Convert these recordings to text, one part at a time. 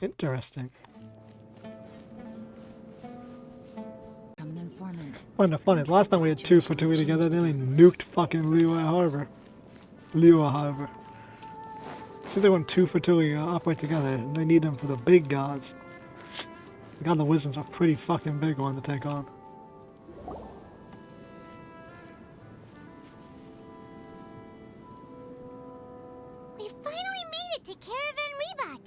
Interesting. I'm an informant. Find the funny. Last time we had 2 for 2 together, they only nuked fucking Liyue Harbor. Since they went 2 for 2 operate together, they need them for the big gods. The God of the Wisdom's a pretty fucking big one to take on. We finally made it to Caravan Ribat.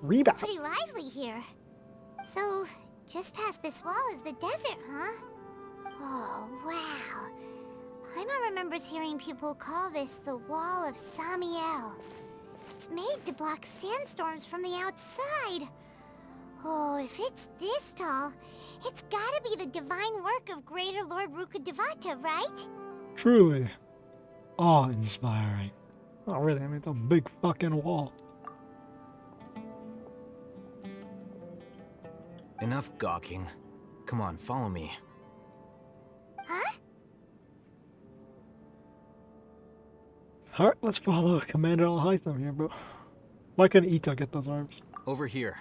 Ribat. It's pretty lively here. So, just past this wall is the desert, huh? Oh, wow. Paimon remembers hearing people call this the Wall of Samiel. It's made to block sandstorms from the outside. Oh, if it's this tall, it's gotta be the divine work of Greater Lord Rukkhadevata, right? Truly awe-inspiring. Oh, really? I mean, it's a big fucking wall. Enough gawking. Come on, follow me. Huh? Alright, let's follow Commander Alhaitham here, bro. Why couldn't Ito get those arms? Over here.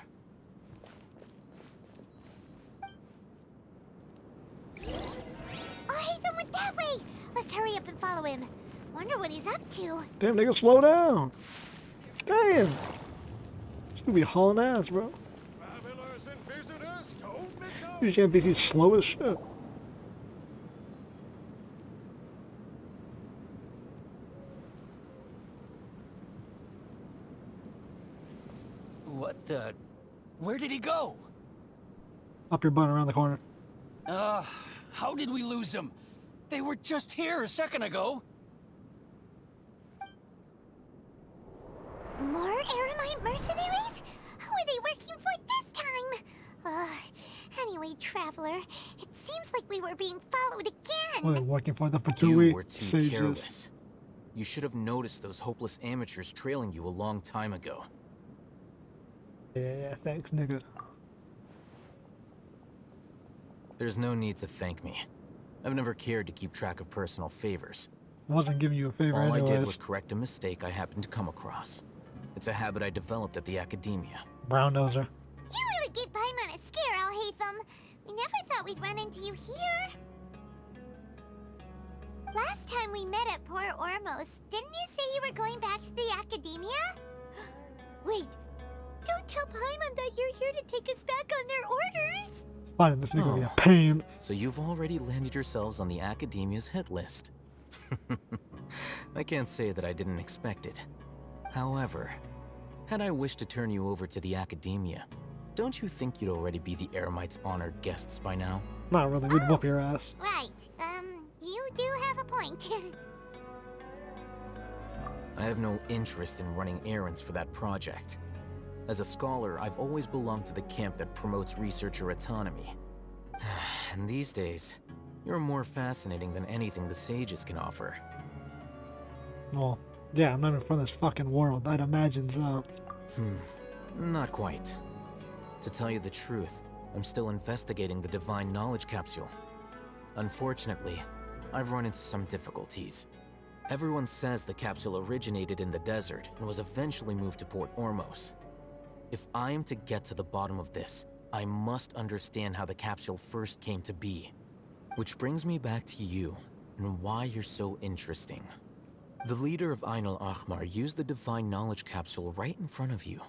Alhaitham went that way! Let's hurry up and follow him. Wonder what he's up to. Damn, nigga, slow down. Damn. It's gonna be hauling ass, bro. Travelers and visitors, don't miss out. These NPCs slow as shit. What the? Where did he go? Up your butt around the corner. How did we lose him? They were just here a second ago. More Eremite mercenaries? Who are they working for this time? Anyway, Traveler, it seems like we were being followed again. Well, they're working for the You Fatui were too sages. careless. You should have noticed those hopeless amateurs trailing you a long time ago. Yeah, thanks, nigga. There's no need to thank me. I've never cared to keep track of personal favors. I wasn't giving you a favor All anyways. I did was correct a mistake I happened to come across. It's a habit I developed at the academia. Brown noser. You really gave Paimon a scare, Alhaitham. We never thought we'd run into you here. Last time we met at Port Ormos, didn't you say you were going back to the academia? Wait, don't tell Paimon that you're here to take us back on their orders. Finding this nigga be a Oh. pain. So you've already landed yourselves on the academia's hit list. I can't say that I didn't expect it. However, had I wished to turn you over to the academia, don't you think you'd already be the Eremites' honored guests by now? Not really, we'd whoop your ass. Right, you do have a point. I have no interest in running errands for that project. As a scholar, I've always belonged to the camp that promotes researcher autonomy. And these days, you're more fascinating than anything the sages can offer. Well, yeah, I'm not even from this fucking world. I'd imagine so. Not quite. To tell you the truth, I'm still investigating the Divine Knowledge Capsule. Unfortunately, I've run into some difficulties. Everyone says the capsule originated in the desert and was eventually moved to Port Ormos. If I am to get to the bottom of this, I must understand how the capsule first came to be. Which brings me back to you, and why you're so interesting. The leader of Ain al-Ahmar used the Divine Knowledge Capsule right in front of you,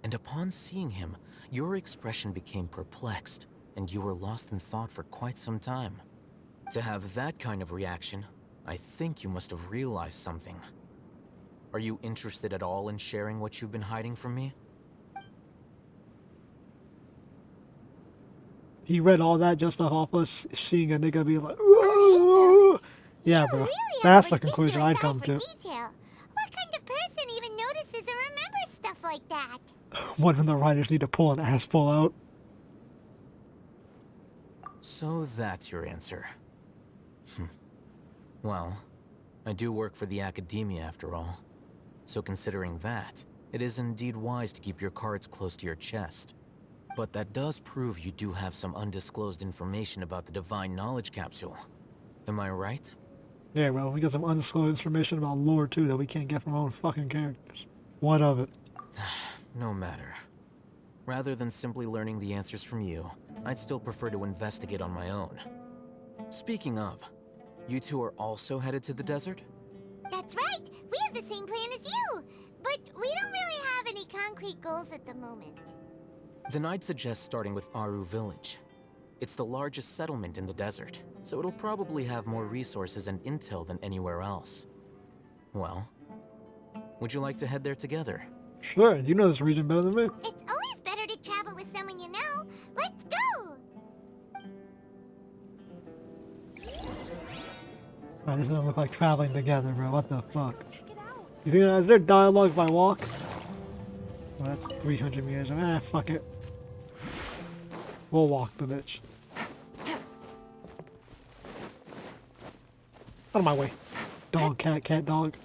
and upon seeing him, your expression became perplexed, and you were lost in thought for quite some time. To have that kind of reaction, I think you must have realized something. Are you interested at all in sharing what you've been hiding from me? He read all that just off us seeing a nigga be like, "Ooh." Yeah, bro. Really That's have the a conclusion ridiculous I'd come eye to. for detail. What kind of person even notices or remembers stuff like that? One of the writers need to pull an ass pull out. So that's your answer. Well, I do work for the academia after all. So considering that, it is indeed wise to keep your cards close to your chest. But that does prove you do have some undisclosed information about the Divine Knowledge Capsule. Am I right? Yeah, well, we got some undisclosed information about lore too that we can't get from our own fucking characters. What of it? No matter. Rather than simply learning the answers from you, I'd still prefer to investigate on my own. Speaking of, you two are also headed to the desert? That's right! We have the same plan as you! But we don't really have any concrete goals at the moment. Then I'd suggest starting with Aaru Village. It's the largest settlement in the desert, so it'll probably have more resources and intel than anywhere else. Well, would you like to head there together? Sure, you know this region better than me. It's always better to travel with someone you know. Let's go! Alright, this doesn't look like traveling together, bro. What the fuck? You think is there dialogue if I walk? Well, that's 300 meters. Ah, fuck it. We'll walk the bitch. Out of my way. Dog, cat, cat, dog.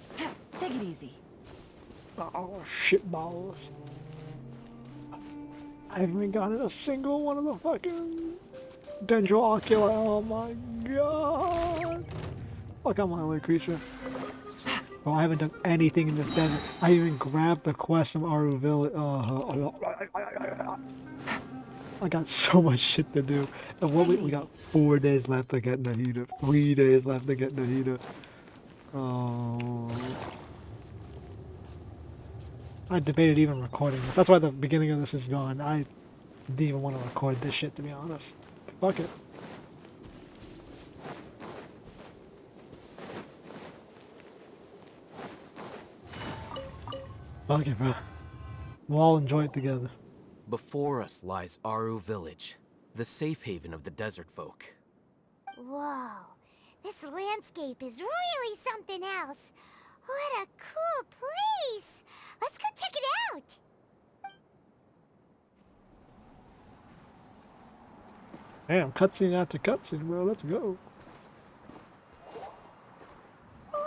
Take it easy. Oh, shit balls. I haven't even gotten a single one of the fucking dendrooculi. Oh my god. Fuck out my way, creature. Bro, I haven't done anything in this desert. I even grabbed the quest from Aaru Village. I got so much shit to do. And what we got 4 days left to get Dehya. 3 days left to get Dehya. Oh. I debated even recording this. That's why the beginning of this is gone. I didn't even want to record this shit, to be honest. Fuck it. Fuck it, bro. We'll all enjoy it together. Before us lies Aaru Village, the safe haven of the desert folk. Whoa. This landscape is really something else. What a cool place! Let's go check it out! Damn, cutscene after cutscene, bro. Let's go. Wow!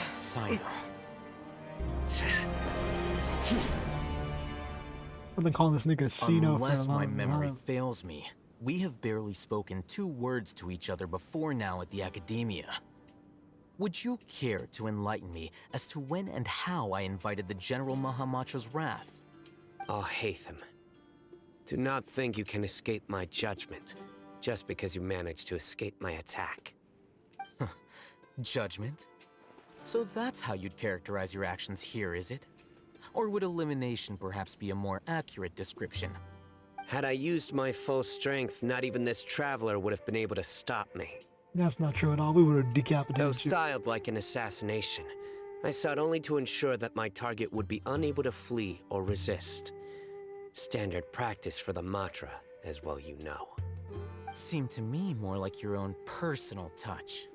Cyno. I've been calling this nigga Cyno Unless for a my long memory time. fails me, we have barely spoken 2 words to each other before now at the Academia. Would you care to enlighten me as to when and how I invited the General Mahamatra's wrath? Alhaitham, do not think you can escape my judgment just because you managed to escape my attack. Judgment? So that's how you'd characterize your actions here, is it? Or would elimination perhaps be a more accurate description? Had I used my full strength, not even this traveler would have been able to stop me. That's not true at all. We would have Though decapitated you. styled like an assassination, I sought only to ensure that my target would be unable to flee or resist. Standard practice for the matra, as well you know. Seemed to me more like your own personal touch.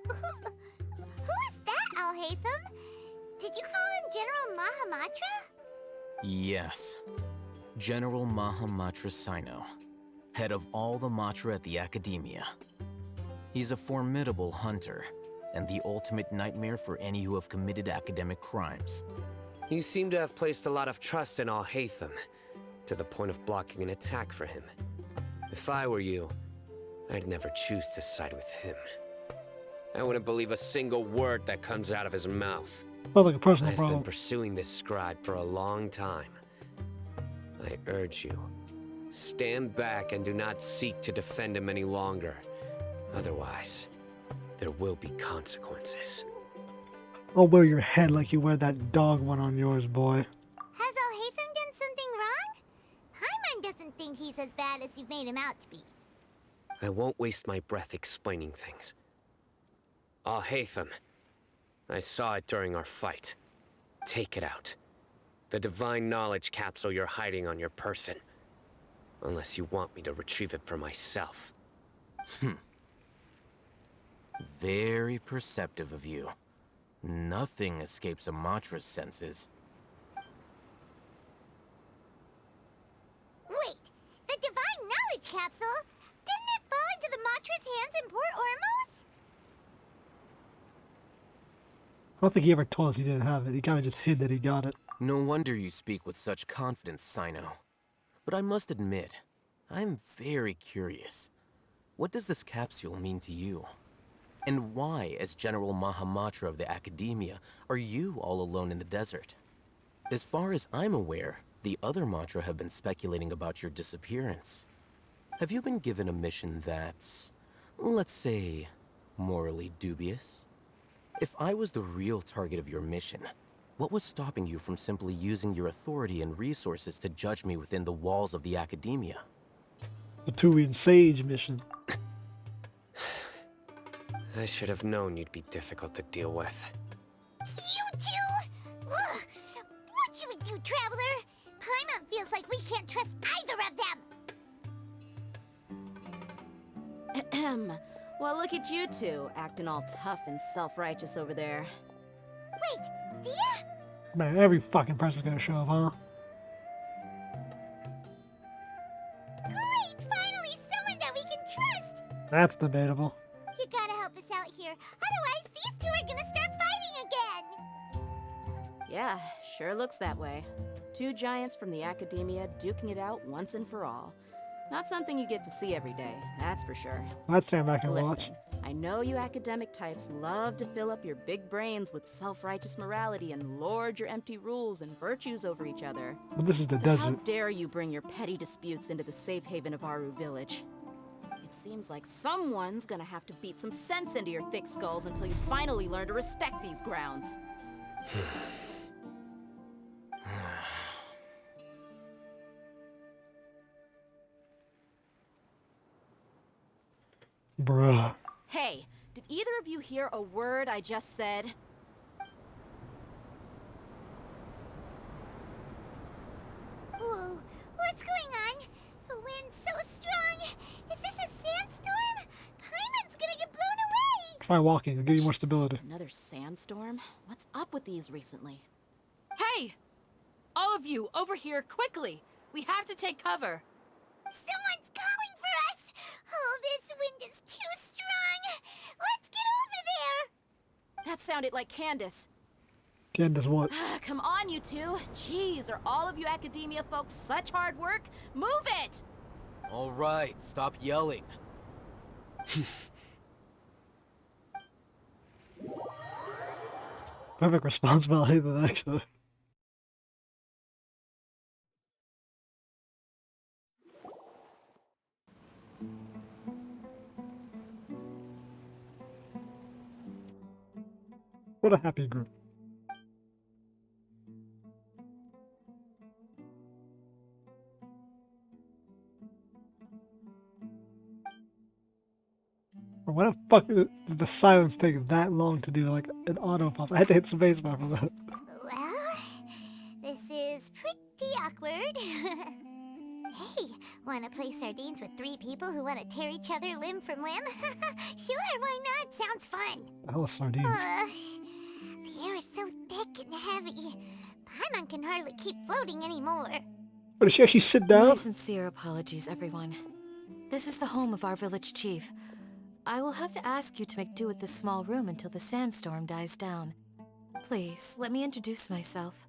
Who is that, Alhaitham? Did you call him General Mahamatra? Yes. General Mahamatra Cyno, head of all the matra at the Academia. He's a formidable hunter, and the ultimate nightmare for any who have committed academic crimes. You seem to have placed a lot of trust in Alhaitham, to the point of blocking an attack for him. If I were you, I'd never choose to side with him. I wouldn't believe a single word that comes out of his mouth. Sounds like a personal I've problem. been pursuing this scribe for a long time. I urge you, stand back and do not seek to defend him any longer. Otherwise, there will be consequences. I'll wear your head like you wear that dog one on yours, boy. Has Alhaitham done something wrong? Paimon doesn't think he's as bad as you've made him out to be. I won't waste my breath explaining things. Alhaitham, I saw it during our fight. Take it out. The Divine Knowledge Capsule you're hiding on your person. Unless you want me to retrieve it for myself. Very perceptive of you. Nothing escapes a matra's senses. Wait, the Divine Knowledge Capsule? Didn't it fall into the matra's hands in Port Ormos? I don't think he ever told us he didn't have it. He kind of just hid that he got it. No wonder you speak with such confidence, Cyno. But I must admit, I'm very curious. What does this capsule mean to you? And why, as General Mahamatra of the Academia, are you all alone in the desert? As far as I'm aware, the other Matra have been speculating about your disappearance. Have you been given a mission that's, let's say, morally dubious? If I was the real target of your mission, what was stopping you from simply using your authority and resources to judge me within the walls of the Academia? The Tuian Sage mission. I should have known you'd be difficult to deal with. You two? Ugh! What should we do, Traveler? Paimon feels like we can't trust either of them. Ahem. Well, look at you two, acting all tough and self-righteous over there. Wait, Dehya? Man, every fucking person's gonna show up, huh? Great! Finally, someone that we can trust! That's debatable. You gotta help us out here. Otherwise, these two are gonna start fighting again! Yeah, sure looks that way. Two giants from the Academia duking it out once and for all. Not something you get to see every day, that's for sure. Let's stand back and watch. Listen, I know you academic types love to fill up your big brains with self-righteous morality and lord your empty rules and virtues over each other. But this is the But how desert. dare you bring your petty disputes into the safe haven of Aaru Village? It seems like someone's gonna have to beat some sense into your thick skulls until you finally learn to respect these grounds. Bruh. Hey, did either of you hear a word I just said? Whoa, what's going on? The wind's so strong! Is this a sandstorm? Paimon's gonna get blown away! Try walking, it'll give you more stability. Another sandstorm? What's up with these recently? Hey! All of you, over here, quickly! We have to take cover. Someone's calling for us! Oh, this wind is too strong! Let's get over there! That sounded like Candace. Candace what? Come on, you two. Jeez, are all of you Academia folks such hard work? Move it! All right, stop yelling. Perfect response by Alhaitham, actually. What a happy group. Why the fuck did the silence take that long to do, like an auto pause? I had to hit spacebar for that. Well, this is pretty awkward. Hey, wanna play sardines with three people who wanna tear each other limb from limb? Sure, why not? Sounds fun. The hell is sardines? The air is so thick and heavy. Paimon can hardly keep floating anymore. But does she actually sit My down? sincere apologies, everyone. This is the home of our village chief. I will have to ask you to make do with this small room until the sandstorm dies down. Please, let me introduce myself.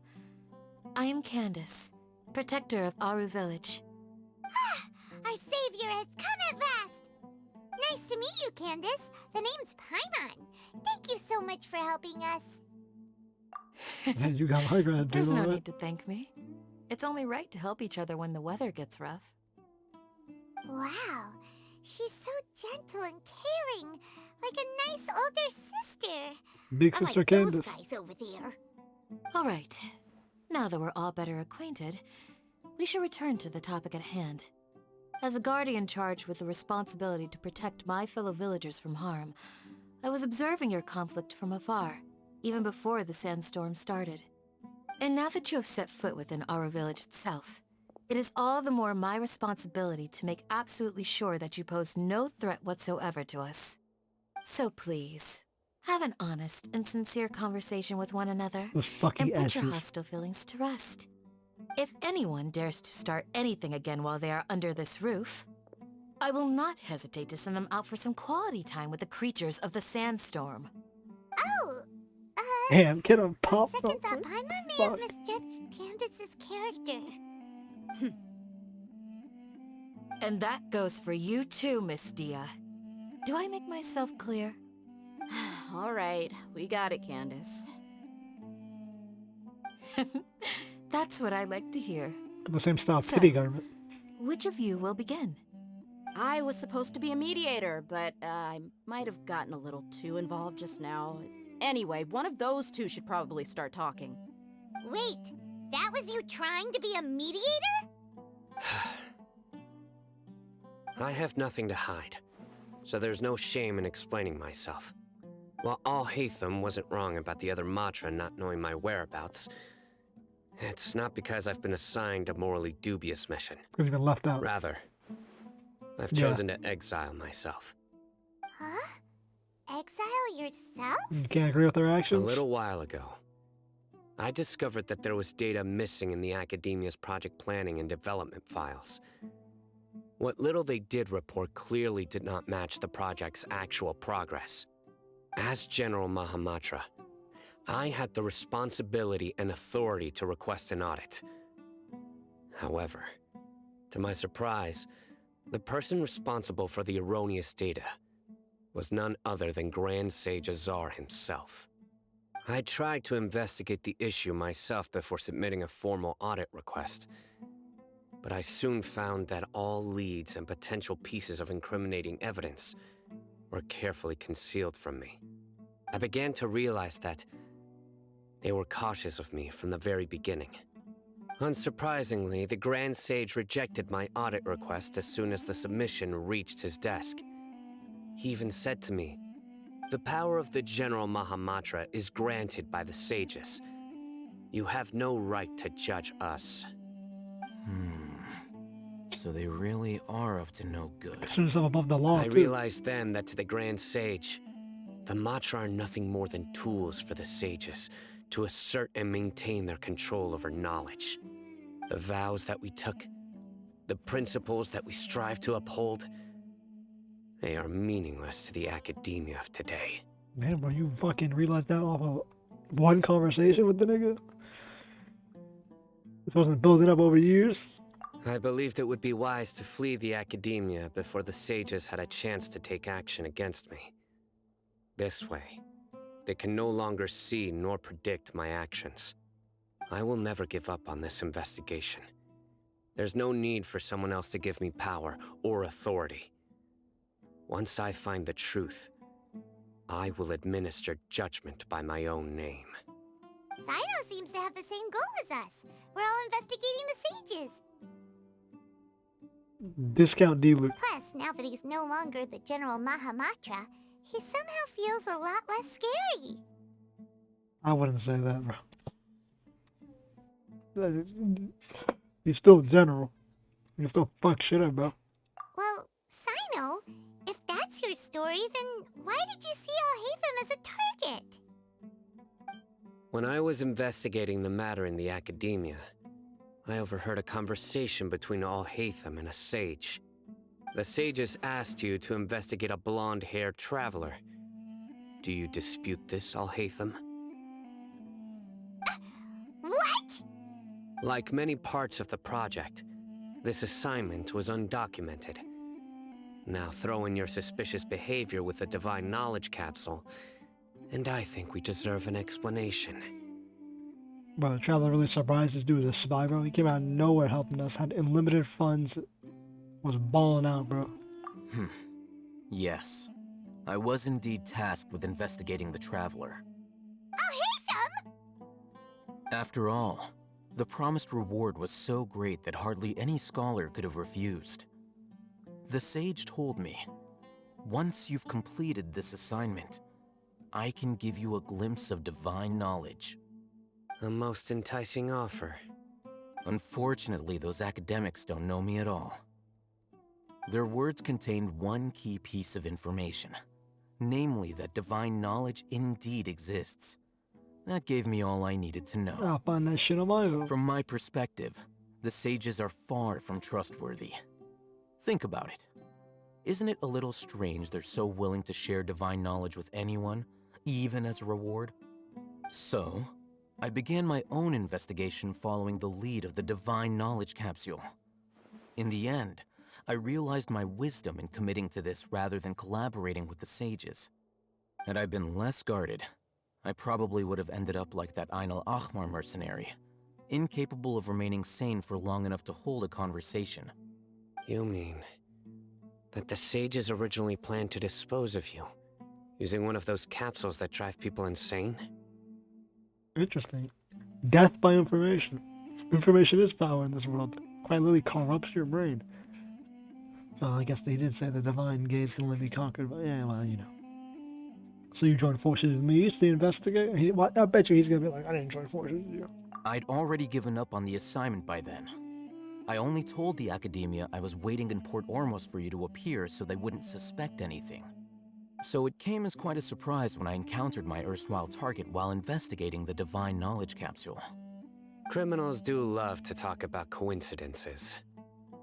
I am Candace, protector of Aaru Village. Our savior has come at last! Nice to meet you, Candace. The name's Paimon. Thank you so much for helping us. Yeah, you got high ground, dude. There's no alright. need to thank me. It's only right to help each other when the weather gets rough. Wow, she's so gentle and caring, like a nice older sister. Big I sister like Candace. those guys over there. All right. Now that we're all better acquainted, we should return to the topic at hand. As a guardian charged with the responsibility to protect my fellow villagers from harm, I was observing your conflict from afar, even before the sandstorm started. And now that you have set foot within Aaru Village itself, it is all the more my responsibility to make absolutely sure that you pose no threat whatsoever to us. So please, have an honest and sincere conversation with one another, Those fucking and put your S's. hostile feelings to rest. If anyone dares to start anything again while they are under this roof, I will not hesitate to send them out for some quality time with the creatures of the sandstorm. Oh, Damn, get him on pop. second thought, Paimon may have misjudged Candace's character. And that goes for you too, Miss Dehya. Do I make myself clear? All right, we got it, Candace. That's what I like to hear. The same style So- pity garment. Which of you will begin? I was supposed to be a mediator, but I might have gotten a little too involved just now. Anyway, one of those two should probably start talking. Wait, that was you trying to be a mediator? I have nothing to hide, so there's no shame in explaining myself. While Alhaitham wasn't wrong about the other matra not knowing my whereabouts, it's not because I've been assigned a morally dubious mission. Because you've been left out. Rather, I've Yeah. chosen to exile myself. Huh? Exile yourself? You can't agree with their A actions? little while ago, I discovered that there was data missing in the Academia's project planning and development files. What little they did report clearly did not match the project's actual progress. As General Mahamatra, I had the responsibility and authority to request an audit. However, to my surprise, the person responsible for the erroneous data was none other than Grand Sage Azar himself. I tried to investigate the issue myself before submitting a formal audit request, but I soon found that all leads and potential pieces of incriminating evidence were carefully concealed from me. I began to realize that they were cautious of me from the very beginning. Unsurprisingly, the Grand Sage rejected my audit request as soon as the submission reached his desk. He even said to me, "The power of the General Mahamatra is granted by the sages. You have no right to judge us." So they really are up to no good. Consider yourself above the law, I too. realized then that to the Grand Sage, the Matra are nothing more than tools for the sages to assert and maintain their control over knowledge. The vows that we took, the principles that we strive to uphold, they are meaningless to the academia of today. Man, bro, you fucking realized that off of one conversation with the nigga? This wasn't building up over years? I believed it would be wise to flee the academia before the sages had a chance to take action against me. This way, they can no longer see nor predict my actions. I will never give up on this investigation. There's no need for someone else to give me power or authority. Once I find the truth, I will administer judgment by my own name. Cyno seems to have the same goal as us. We're all investigating the sages. Discount D-Luke. Plus, now that he's no longer the General Mahamatra, he somehow feels a lot less scary. I wouldn't say that, bro. He's still general. You can still fuck shit up, bro. Well, Cyno, if that's your story, then why did you see Alhaitham as a target? When I was investigating the matter in the academia, I overheard a conversation between Alhaitham and a sage. The sages asked you to investigate a blonde-haired traveler. Do you dispute this, Alhaitham? What? Like many parts of the project, this assignment was undocumented. Now throw in your suspicious behavior with the Divine Knowledge Capsule, and I think we deserve an explanation. Bro, the Traveler really surprised this dude was a spy, bro. He came out of nowhere helping us, had unlimited funds, was balling out, bro. Yes. I was indeed tasked with investigating the Traveler. Alhaitham? After all, the promised reward was so great that hardly any scholar could have refused. The sage told me, once you've completed this assignment, I can give you a glimpse of divine knowledge. A most enticing offer. Unfortunately, those academics don't know me at all. Their words contained one key piece of information. Namely, that divine knowledge indeed exists. That gave me all I needed to know. I'll find that shit on my own. From my perspective, the sages are far from trustworthy. Think about it. Isn't it a little strange they're so willing to share divine knowledge with anyone, even as a reward? So, I began my own investigation following the lead of the Divine Knowledge Capsule. In the end, I realized my wisdom in committing to this rather than collaborating with the sages. Had I been less guarded, I probably would have ended up like that Ain al-Ahmar mercenary, incapable of remaining sane for long enough to hold a conversation. You mean that the sages originally planned to dispose of you, using one of those capsules that drive people insane? Interesting. Death by information. Information is power in this world. Quite literally corrupts your brain. Well, I guess they did say the divine gaze can only be conquered, but yeah, well, you know. So you joined forces with me to investigate? I bet you he's gonna be like, I didn't join forces with you. I'd already given up on the assignment by then. I only told the Academia I was waiting in Port Ormos for you to appear so they wouldn't suspect anything. So it came as quite a surprise when I encountered my erstwhile target while investigating the Divine Knowledge Capsule. Criminals do love to talk about coincidences.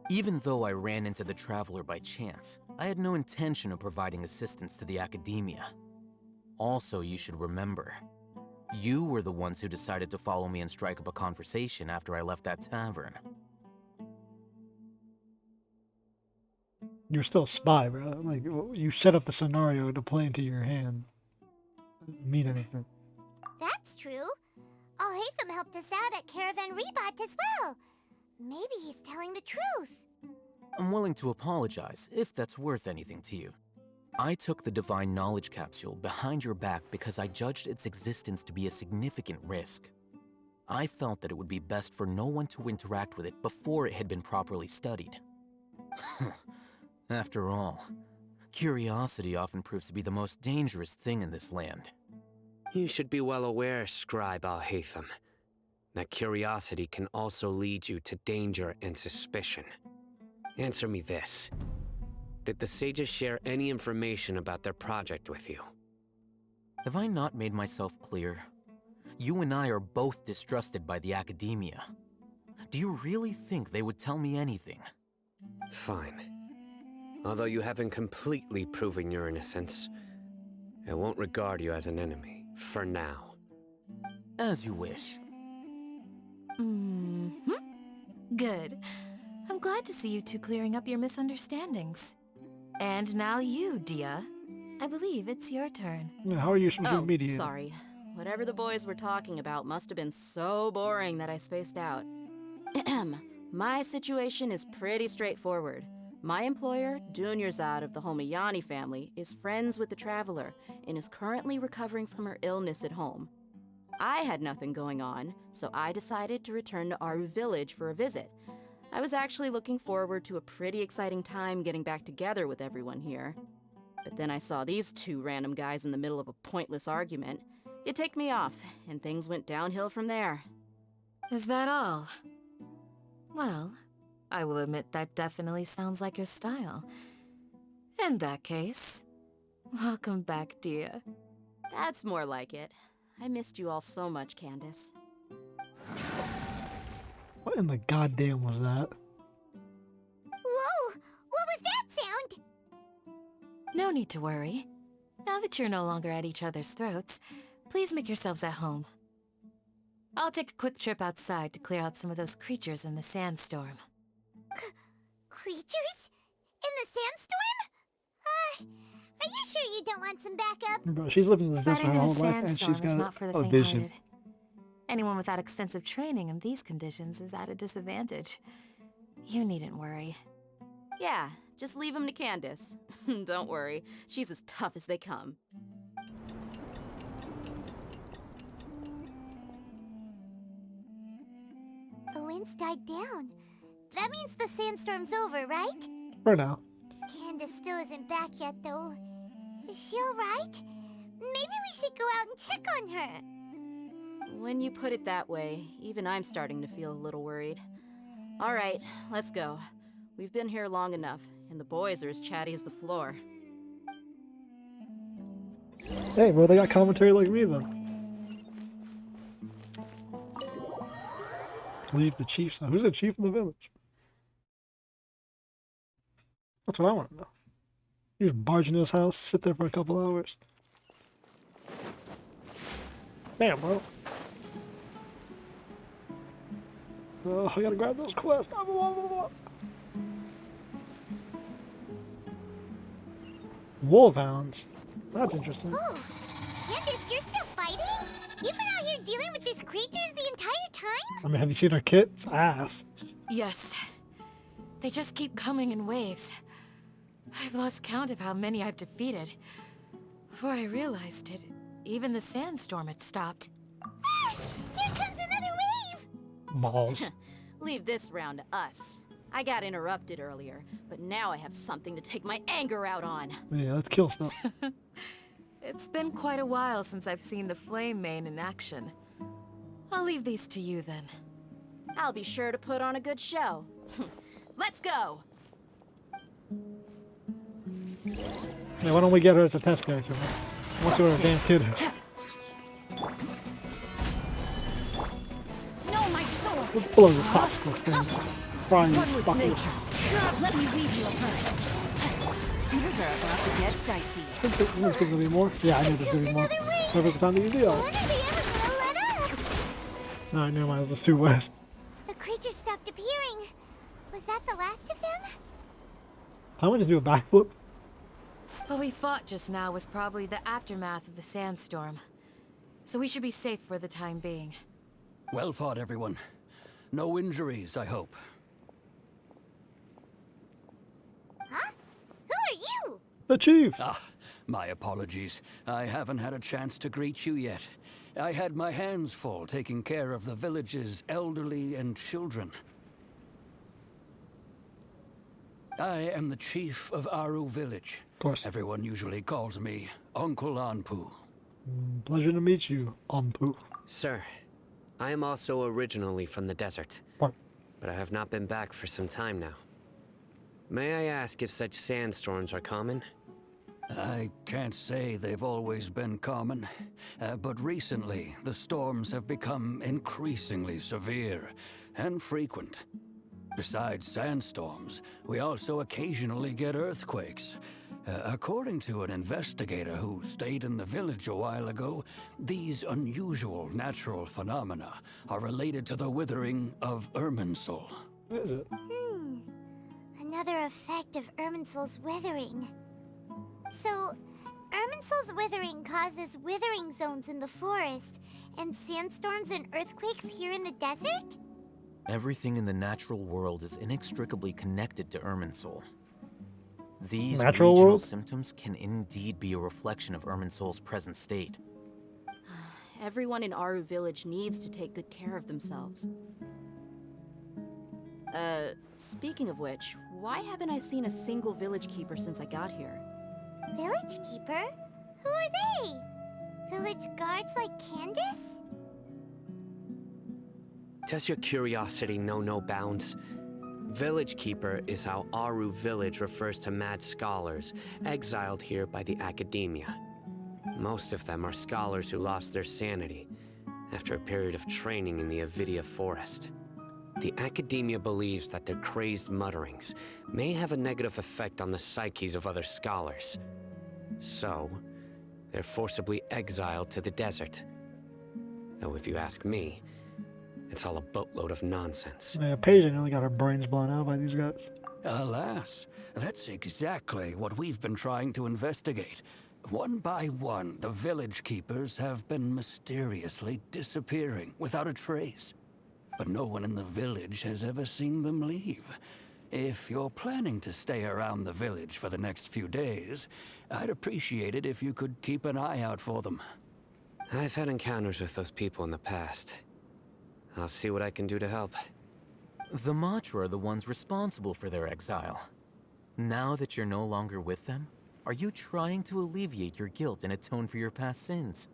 Even though I ran into the Traveler by chance, I had no intention of providing assistance to the Academia. Also, you should remember, you were the ones who decided to follow me and strike up a conversation after I left that tavern. You're still a spy, bro. Like, you set up the scenario to play into your hand. Doesn't mean anything. That's true. Alhaitham helped us out at Caravan Ribat as well. Maybe he's telling the truth. I'm willing to apologize, if that's worth anything to you. I took the Divine Knowledge Capsule behind your back because I judged its existence to be a significant risk. I felt that it would be best for no one to interact with it before it had been properly studied. After all, curiosity often proves to be the most dangerous thing in this land. You should be well aware, Scribe Alhaitham, that curiosity can also lead you to danger and suspicion. Answer me this. Did the sages share any information about their project with you? Have I not made myself clear? You and I are both distrusted by the Academia. Do you really think they would tell me anything? Fine. Although you haven't completely proven your innocence, I won't regard you as an enemy, for now. As you wish. Good. I'm glad to see you two clearing up your misunderstandings. And now you, Dehya. I believe it's your turn. Yeah, how are you supposed to Oh, mediate? sorry. Whatever the boys were talking about must have been so boring that I spaced out. My situation is pretty straightforward. My employer, Dunyarzad of the Homayani family, is friends with the Traveler and is currently recovering from her illness at home. I had nothing going on, so I decided to return to Aaru Village for a visit. I was actually looking forward to a pretty exciting time getting back together with everyone here. But then I saw these two random guys in the middle of a pointless argument. It ticked me off, and things went downhill from there. Is that all? Well, I will admit that definitely sounds like your style. In that case, welcome back, Dehya. That's more like it. I missed you all so much, Candace. What in the goddamn was that? Whoa! What was that sound? No need to worry. Now that you're no longer at each other's throats, please make yourselves at home. I'll take a quick trip outside to clear out some of those creatures in the sandstorm. Creatures? In the sandstorm? Are you sure you don't want some backup? Bro, she's living this for Fighting her in a whole life, and sandstorm she's is got not for the a vision. faint-hearted. Anyone without extensive training in these conditions is at a disadvantage. You needn't worry. Yeah, just leave him to Candace. Don't worry, she's as tough as they come. The wind's died down. That means the sandstorm's over, right? For now. Candace still isn't back yet, though. Is she alright? Maybe we should go out and check on her. When you put it that way, even I'm starting to feel a little worried. All right, let's go. We've been here long enough, and the boys are as chatty as the floor. Hey, bro, they got commentary like me then. Leave the chiefs out. Who's the chief of the village? That's what I want to know. You just barge into his house, sit there for a couple hours. Damn, bro. Oh, I gotta grab those quests. Blah, blah, blah, blah. Wolfhounds. That's interesting. Oh, Candace, you're still fighting? You've been out here dealing with these creatures the entire time? I mean, have you seen our kit? It's ass. Yes. They just keep coming in waves. I've lost count of how many I've defeated. Before I realized it, even the sandstorm had stopped. Ah, here comes another wave! Balls. Leave this round to us. I got interrupted earlier, but now I have something to take my anger out on. Yeah, let's kill stuff. It's been quite a while since I've seen the flame mane in action. I'll leave these to you then. I'll be sure to put on a good show. Let's go! Yeah, why don't we get her as a test character? I want to see what our damn kid is. No, my sword! Let's blow the popsicle stand. Frying One with buckets. nature. Let me leave you first. Things are about to get dicey. There's gonna be more? Yeah, I knew there's gonna be more. Perfect time to use the When are they ever gonna let up? Alright, never mind, it was the 2 west. The creatures stopped appearing. Was that the last of them? How would just do a backflip? What we fought just now was probably the aftermath of the sandstorm. So we should be safe for the time being. Well fought, everyone. No injuries, I hope. Huh? Who are you? The chief! Ah, my apologies. I haven't had a chance to greet you yet. I had my hands full taking care of the village's elderly and children. I am the chief of Aaru Village. Of course. Everyone usually calls me Uncle Anpu. Pleasure to meet you, Anpu. Sir, I am also originally from the desert, What? but I have not been back for some time now. May I ask if such sandstorms are common? I can't say they've always been common, but recently the storms have become increasingly severe and frequent. Besides sandstorms, we also occasionally get earthquakes. According to an investigator who stayed in the village a while ago, these unusual natural phenomena are related to the withering of Irminsul. What is it? Another effect of Irminsul's withering. So, Irminsul's withering causes withering zones in the forest, and sandstorms and earthquakes here in the desert? Everything in the natural world is inextricably connected to Irminsul. These Natural regional world? symptoms can indeed be a reflection of Irminsul's present state. Everyone in Aaru Village needs to take good care of themselves. Speaking of which, why haven't I seen a single village keeper since I got here? Village keeper? Who are they? Village guards like Candace? Does your curiosity know no bounds? Village Keeper is how Aaru Village refers to mad scholars exiled here by the academia. Most of them are scholars who lost their sanity after a period of training in the Avidia forest. The academia believes that their crazed mutterings may have a negative effect on the psyches of other scholars. So, they're forcibly exiled to the desert. Though if you ask me, it's all a boatload of nonsense. Yeah, Paige nearly got her brains blown out by these guys. Alas, that's exactly what we've been trying to investigate. One by one, the village keepers have been mysteriously disappearing without a trace. But no one in the village has ever seen them leave. If you're planning to stay around the village for the next few days, I'd appreciate it if you could keep an eye out for them. I've had encounters with those people in the past. I'll see what I can do to help. The matra are the ones responsible for their exile. Now that you're no longer with them, are you trying to alleviate your guilt and atone for your past sins?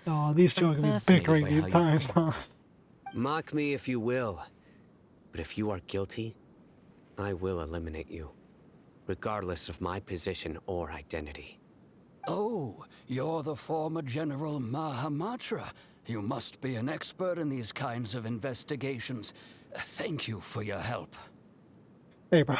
Oh, these two are gonna be fascinated bickering by the how you entire think. time. Mock me if you will, but if you are guilty, I will eliminate you, regardless of my position or identity. Oh, you're the former General Mahamatra. You must be an expert in these kinds of investigations. Thank you for your help. Hey, bro.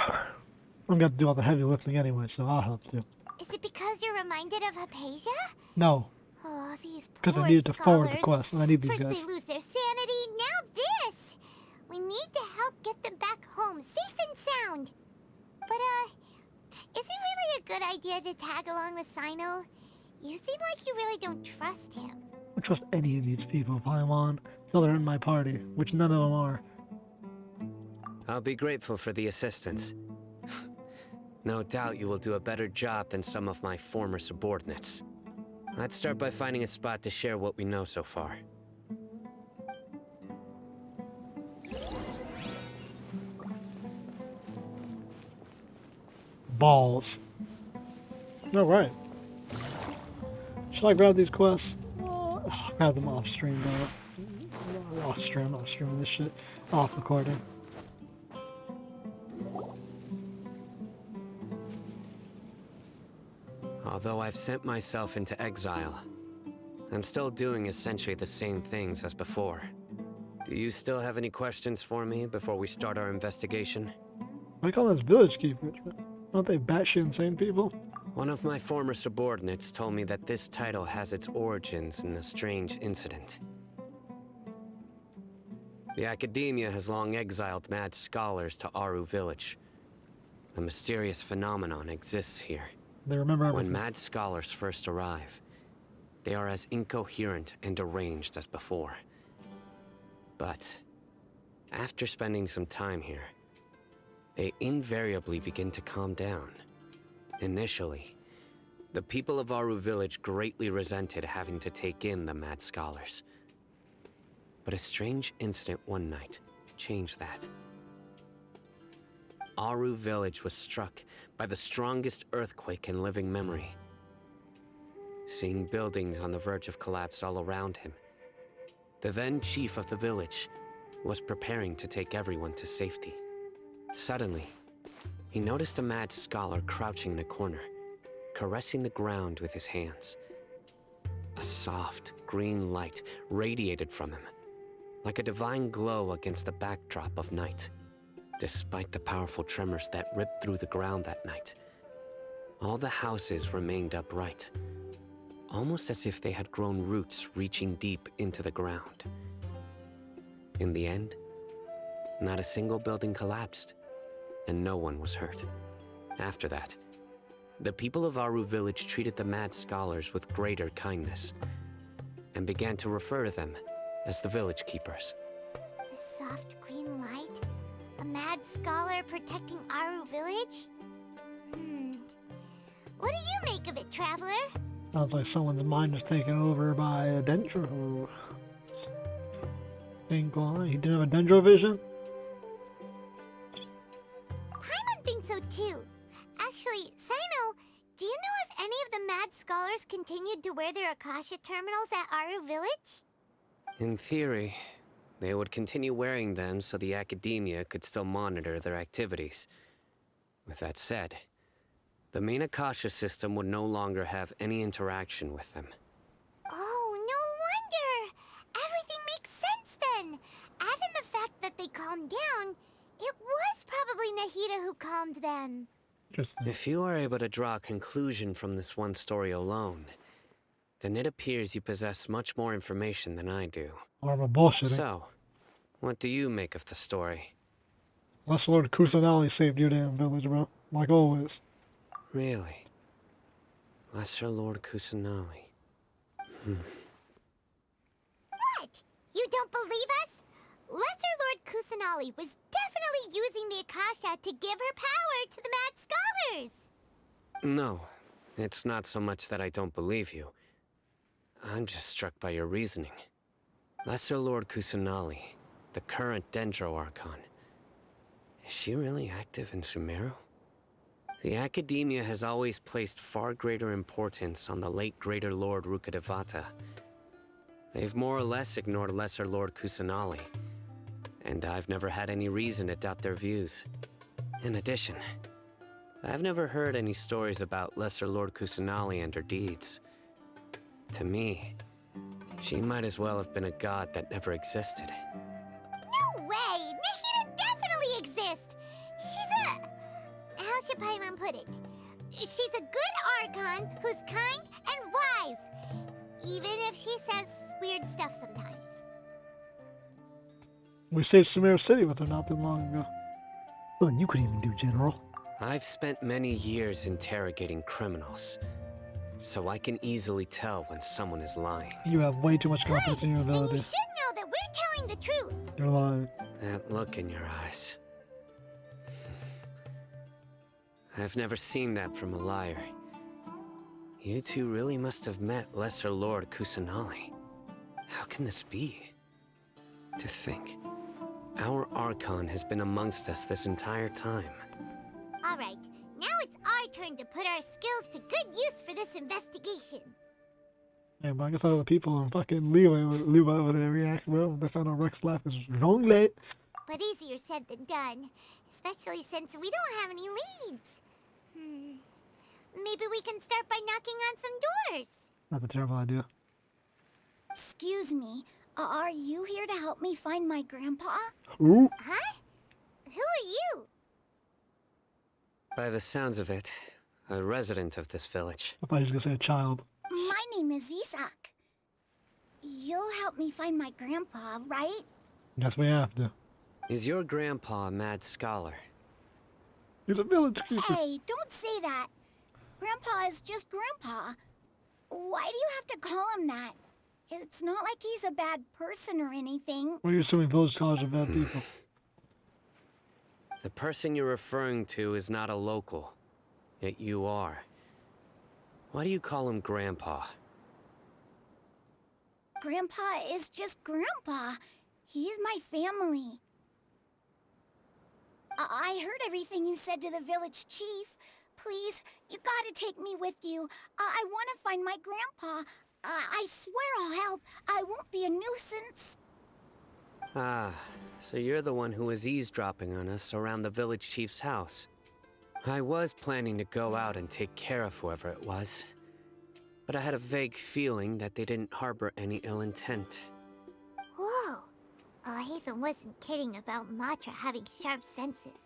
I'm gonna do all the heavy lifting anyway, so I'll help you. Is it because you're reminded of Hypatia? No, Oh, these because poor I needed to forward the scholars. quest, and I need these First guys. they lose their sanity, now this! We need to help get them back home, safe and sound. But, is it really a good idea to tag along with Cyno? You seem like you really don't trust him. I don't trust any of these people, Paimon, until they're in my party, which none of them are. I'll be grateful for the assistance. No doubt you will do a better job than some of my former subordinates. Let's start by finding a spot to share what we know so far. Balls. Alright. Should I grab these quests? I'll grab them off stream, though. Off stream this shit. Off recording. Although I've sent myself into exile, I'm still doing essentially the same things as before. Do you still have any questions for me before we start our investigation? What do you call those village keepers? Aren't they batshit insane people? One of my former subordinates told me that this title has its origins in a strange incident. The Academia has long exiled mad scholars to Aaru Village. A mysterious phenomenon exists here. They remember everything. When mad scholars first arrive, they are as incoherent and deranged as before. But after spending some time here, they invariably begin to calm down. Initially, the people of Aaru Village greatly resented having to take in the mad scholars. But a strange incident one night changed that. Aaru Village was struck by the strongest earthquake in living memory. Seeing buildings on the verge of collapse all around him, the then chief of the village was preparing to take everyone to safety. Suddenly, he noticed a mad scholar crouching in a corner, caressing the ground with his hands. A soft, green light radiated from him, like a divine glow against the backdrop of night. Despite the powerful tremors that ripped through the ground that night, all the houses remained upright, almost as if they had grown roots reaching deep into the ground. In the end, not a single building collapsed, and no one was hurt. After that, the people of Aaru Village treated the mad scholars with greater kindness, and began to refer to them as the village keepers. The soft green light? A mad scholar protecting Aaru Village? What do you make of it, Traveler? Sounds like someone's mind is taken over by a dendro. Think line. He didn't have a dendro vision? Paimon thinks so too. Actually, Cyno, do you know if any of the mad scholars continued to wear their Akasha terminals at Aaru Village? In theory, they would continue wearing them so the Academia could still monitor their activities. With that said, the main Akasha system would no longer have any interaction with them. Oh, no wonder! Everything makes sense then! Add in the fact that they calmed down, it was probably Nahida who calmed them. Interesting. If you are able to draw a conclusion from this one story alone, then it appears you possess much more information than I do. Or I'm a bullshitting. So, what do you make of the story? Unless Lord Kusanali saved your damn village, bro. Like always. Really? Lesser Lord Kusanali. What? You don't believe us? Lesser Lord Kusanali was definitely using the Akasha to give her power to the mad scholars! No, it's not so much that I don't believe you. I'm just struck by your reasoning. Lesser Lord Kusanali, the current Dendro Archon. Is she really active in Sumeru? The Academia has always placed far greater importance on the late Greater Lord Rukkhadevata. They've more or less ignored Lesser Lord Kusanali, and I've never had any reason to doubt their views. In addition, I've never heard any stories about Lesser Lord Kusanali and her deeds. To me, she might as well have been a god that never existed. No way! Nahida definitely exists! She's a... How should Paimon put it? She's a good Archon who's kind and wise. Even if she says weird stuff sometimes. We saved Sumer City with her not too long ago. Well, you could even do, General. I've spent many years interrogating criminals, so I can easily tell when someone is lying. You have way too much confidence in your And you ability. should know that we're telling the truth. You're lying. That look in your eyes. I've never seen that from a liar. You two really must have met Lesser Lord Kusanali. How can this be? To think, our Archon has been amongst us this entire time. Alright, now it's our turn to put our skills to good use for this investigation. Yeah, but I guess all the people in fucking Leeway would react well. They found out Rex laugh is wrong late. But easier said than done, especially since we don't have any leads. Maybe we can start by knocking on some doors. That's a terrible idea. Excuse me, are you here to help me find my grandpa? Who? Huh? Who are you? By the sounds of it, a resident of this village. I thought he was gonna say a child. My name is Isak. You'll help me find my grandpa, right? Guess we have to. Is your grandpa a mad scholar? He's a village creature. Hey, don't say that. Grandpa is just Grandpa. Why do you have to call him that? It's not like he's a bad person or anything. Well, you're assuming village scholars are bad people. The person you're referring to is not a local, yet you are. Why do you call him Grandpa? Grandpa is just Grandpa. He's my family. I heard everything you said to the village chief. Please, you gotta take me with you. I want to find my grandpa. I swear I'll help. I won't be a nuisance. Ah, so you're the one who was eavesdropping on us around the village chief's house. I was planning to go out and take care of whoever it was, but I had a vague feeling that they didn't harbor any ill intent. Whoa. Alhaitham wasn't kidding about Matra having sharp senses.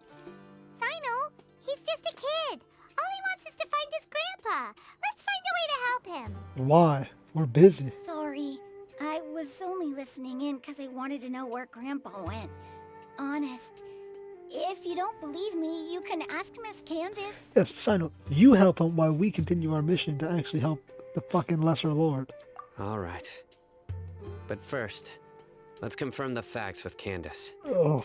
Cyno, he's just a kid. All he wants is to find his grandpa. Let's find a way to help him. Why? We're busy. Sorry. I was only listening in because I wanted to know where Grandpa went. Honest. If you don't believe me, you can ask Miss Candace. Yes, Cyno, you help him while we continue our mission to actually help the fucking Lesser Lord. All right. But first, let's confirm the facts with Candace. Oh.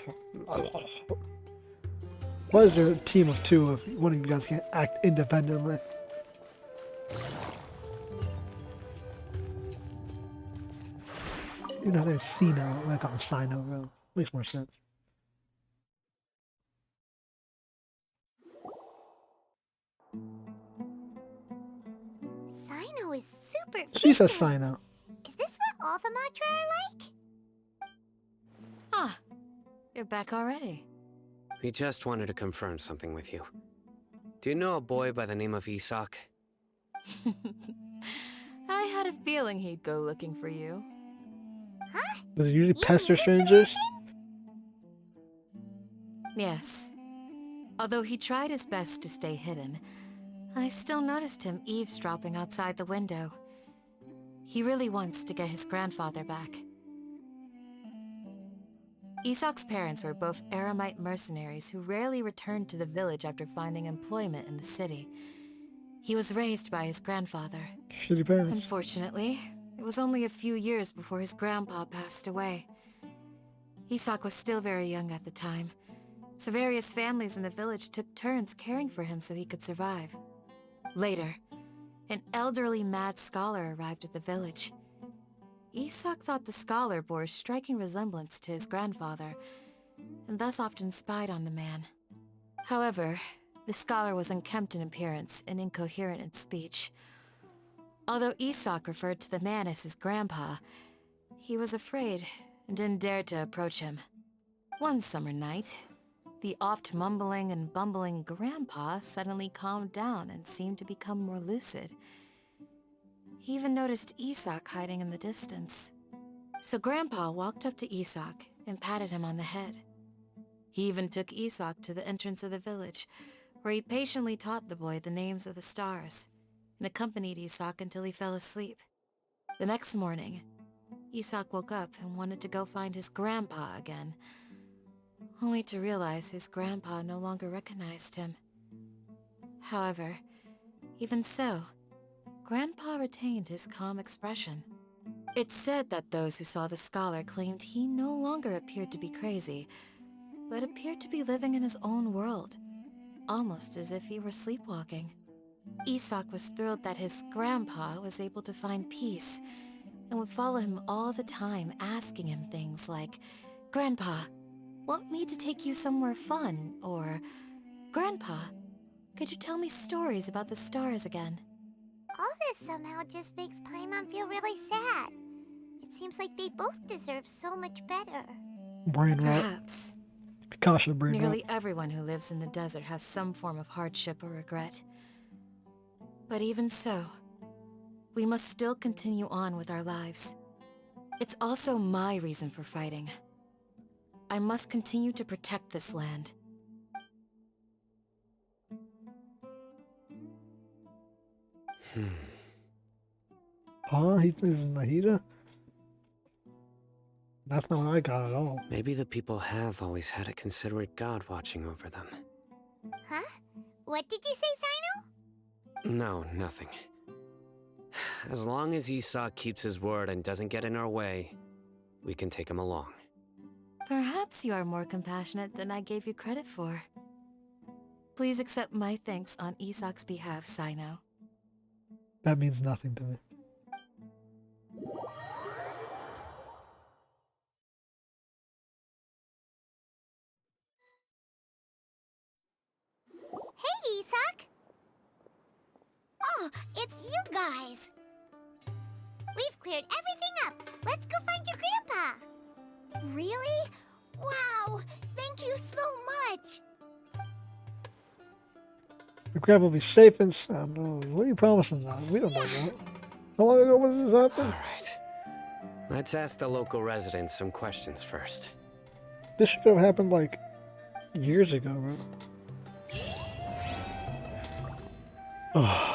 Why is there a team of two if one of you guys can't act independently? You know, there's Cyno. I call him Cyno, bro. Makes more sense. Cyno is super She says vicious. Cyno. Is this what all the Matra are like? Ah, you're back already. We just wanted to confirm something with you. Do you know a boy by the name of Isak? I had a feeling he'd go looking for you. Huh? Does it usually You pester live strangers? with Yes. Although he tried his best to stay hidden, I still noticed him eavesdropping outside the window. He really wants to get his grandfather back. Isak's parents were both Eremite mercenaries who rarely returned to the village after finding employment in the city. He was raised by his grandfather. Shitty parents. Unfortunately, it was only a few years before his grandpa passed away. Isak was still very young at the time, so various families in the village took turns caring for him so he could survive. Later, an elderly mad scholar arrived at the village. Isak thought the scholar bore a striking resemblance to his grandfather, and thus often spied on the man. However, the scholar was unkempt in appearance and incoherent in speech. Although Isak referred to the man as his grandpa, he was afraid and didn't dare to approach him. One summer night, The oft mumbling and bumbling Grandpa suddenly calmed down and seemed to become more lucid. He even noticed Isak hiding in the distance. So Grandpa walked up to Isak and patted him on the head. He even took Isak to the entrance of the village, where he patiently taught the boy the names of the stars, and accompanied Isak until he fell asleep. The next morning, Isak woke up and wanted to go find his grandpa again, only to realize his grandpa no longer recognized him. However, even so, Grandpa retained his calm expression. It's said that those who saw the scholar claimed he no longer appeared to be crazy, but appeared to be living in his own world, almost as if he were sleepwalking. Isak was thrilled that his grandpa was able to find peace, and would follow him all the time, asking him things like, "Grandpa, want me to take you somewhere fun?" Or, "Grandpa, could you tell me stories about the stars again?" All this somehow just makes Paimon feel really sad. It seems like they both deserve so much better. Brain rot. Perhaps. Kasha brain Nearly rot. everyone who lives in the desert has some form of hardship or regret. But even so, we must still continue on with our lives. It's also my reason for fighting. I must continue to protect this land. Huh? He is Nahida? That's not what I got at all. Maybe the people have always had a considerate god watching over them. Huh? What did you say, Cyno? No, nothing. As long as Isak keeps his word and doesn't get in our way, we can take him along. Perhaps you are more compassionate than I gave you credit for. Please accept my thanks on Isak's behalf, Cyno. That means nothing to me. Hey, Isak! Oh, it's you guys! We've cleared everything up. Let's go find your grandpa. Really? Wow! Thank you so much! The crab will be safe and sound. Oh, what are you promising now? We don't know that. How long ago was this happen? Alright. Let's ask the local residents some questions first. This should have happened like years ago, bro. Oh.